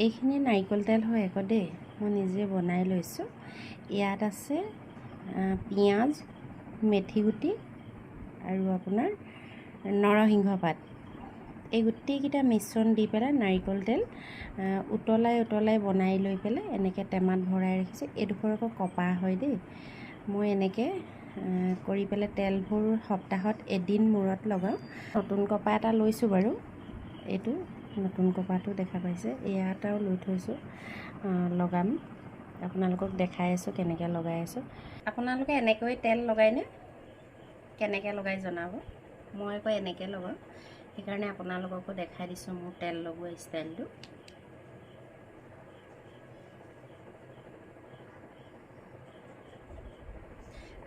এইখিনি নাৰিকল তেল হয় আকৌ দেই, মই নিজে বনাই লৈছোঁ। ইয়াত আছে পিঁয়াজ, মেথি গুটি আৰু আপোনাৰ নৰসিংহ পাত। এই গোটেইকেইটা মিশ্ৰণ দি পেলাই নাৰিকল তেল উতলাই বনাই লৈ পেলাই এনেকৈ টেমাত ভৰাই ৰাখিছোঁ। এইডোখৰ আকৌ কপা হয় দেই। মই এনেকৈ কৰি পেলাই তেলবোৰ সপ্তাহত এদিন মূৰত লগাওঁ। নতুন কপা এটা লৈছোঁ বাৰু, এইটো নতুন কপাটো দেখা পাইছে। ইয়াত আৰু লৈ থৈছোঁ, লগাম। আপোনালোকক দেখাই আছোঁ কেনেকৈ লগাই আছোঁ। আপোনালোকে এনেকৈ তেল লগায়নে? কেনেকৈ লগাই জনাব। মই আকৌ এনেকৈ লগাওঁ, সেইকাৰণে আপোনালোককো দেখাই দিছোঁ মোৰ তেল লগোৱা ষ্টাইলটো।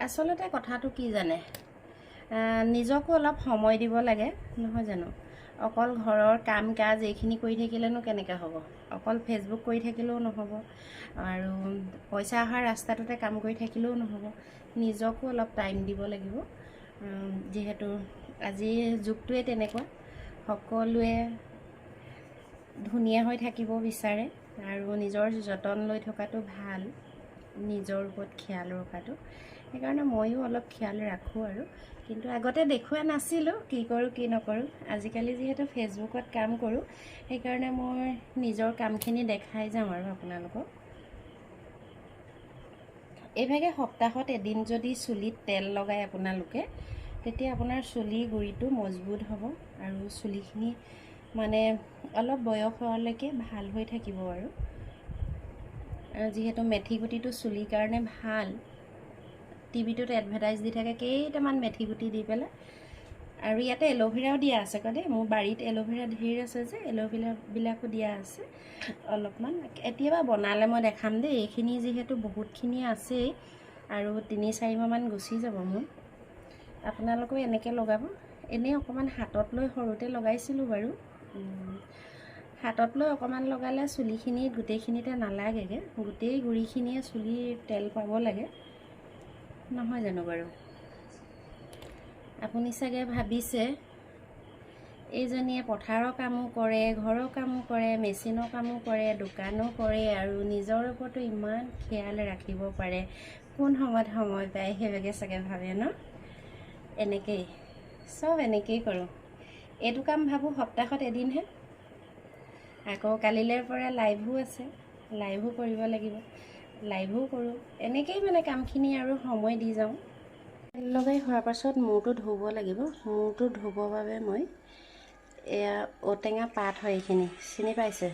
আচলতে কথাটো কি জানে, নিজকো অলপ সময় দিব লাগে, নহয় জানো? অকল ঘৰৰ কাম কাজ এইখিনি কৰি থাকিলেনো কেনেকৈ হ'ব? অকল ফেচবুক কৰি থাকিলেও নহ'ব, আৰু পইচা অহা ৰাস্তাটোতে কাম কৰি থাকিলেও নহ'ব। নিজকো অলপ টাইম দিব লাগিব। যিহেতু আজিৰ যুগটোৱে তেনেকুৱা, সকলোৱে ধুনীয়া হৈ থাকিব বিচাৰে আৰু নিজৰ যতন লৈ থকাটো ভাল, নিজৰ ওপৰত খিয়াল ৰখাটো। সেইকাৰণে ময়ো অলপ খিয়াল ৰাখোঁ আৰু, কিন্তু আগতে দেখুওৱা নাছিলোঁ কি কৰোঁ কি নকৰোঁ। আজিকালি যিহেতু ফেচবুকত কাম কৰোঁ, সেইকাৰণে মই নিজৰ কামখিনি দেখাই যাওঁ আৰু আপোনালোকক। এইভাগে সপ্তাহত এদিন যদি চুলিত তেল লগায় আপোনালোকে, তেতিয়া আপোনাৰ চুলিৰ গুৰিটো মজবুত হ'ব আৰু চুলিখিনি মানে অলপ বয়স হোৱালৈকে ভাল হৈ থাকিব। আৰু যিহেতু মেথি গুটিটো চুলিৰ কাৰণে ভাল, টিভিটোত এডভাৰটাইজ দি থাকে কেইটামান মেথি গুটি দি পেলাই। আৰু ইয়াতে এল'ভেৰাও দিয়া আছে আকৌ দেই। মোৰ বাৰীত এল'ভেৰা ধেৰ আছে যে, এল'ভেৰাবিলাকো দিয়া আছে অলপমান। কেতিয়াবা বনালে মই দেখাম দেই। এইখিনি যিহেতু বহুতখিনি আছেই আৰু 3-4 মাহমান গুচি যাব মোৰ। আপোনালোকেও এনেকৈ লগাব। এনেই অকণমান হাতত লৈ সৰুতে লগাইছিলোঁ বাৰু। হাতত লৈ অকণমান লগালে চুলিখিনিত গোটেইখিনিতে নালাগেগৈ, গোটেই গুৰিখিনিয়ে চুলিৰ তেল পাব লাগে, নহয় জানো বাৰু? আপুনি চাগে ভাবিছে এইজনীয়ে পথাৰৰ কামো কৰে, ঘৰৰ কামো কৰে, মেচিনৰ কামো কৰে, দোকানো কৰে, আৰু নিজৰ ওপৰতো ইমান খিয়াল ৰাখিব পাৰে, কোন সময়ত সময় পায় সেইভাগে চাগে ভাবে ন? এনেকেই চব এনেকেই কৰোঁ। এইটো কাম ভাবোঁ সপ্তাহত এদিনহে। আকৌ কালিলৈৰ পৰা লাইভো আছে, লাইভো কৰিব লাগিব, লাইভো কৰোঁ। এনেকেই মানে কামখিনি আৰু সময় দি যাওঁ। তেল লগাই হোৱাৰ পাছত মূৰটো ধুব লাগিব। মূৰটো ধুবৰ বাবে মই এয়া ঔটেঙা পাত হয়, এইখিনি চিনি পাইছে?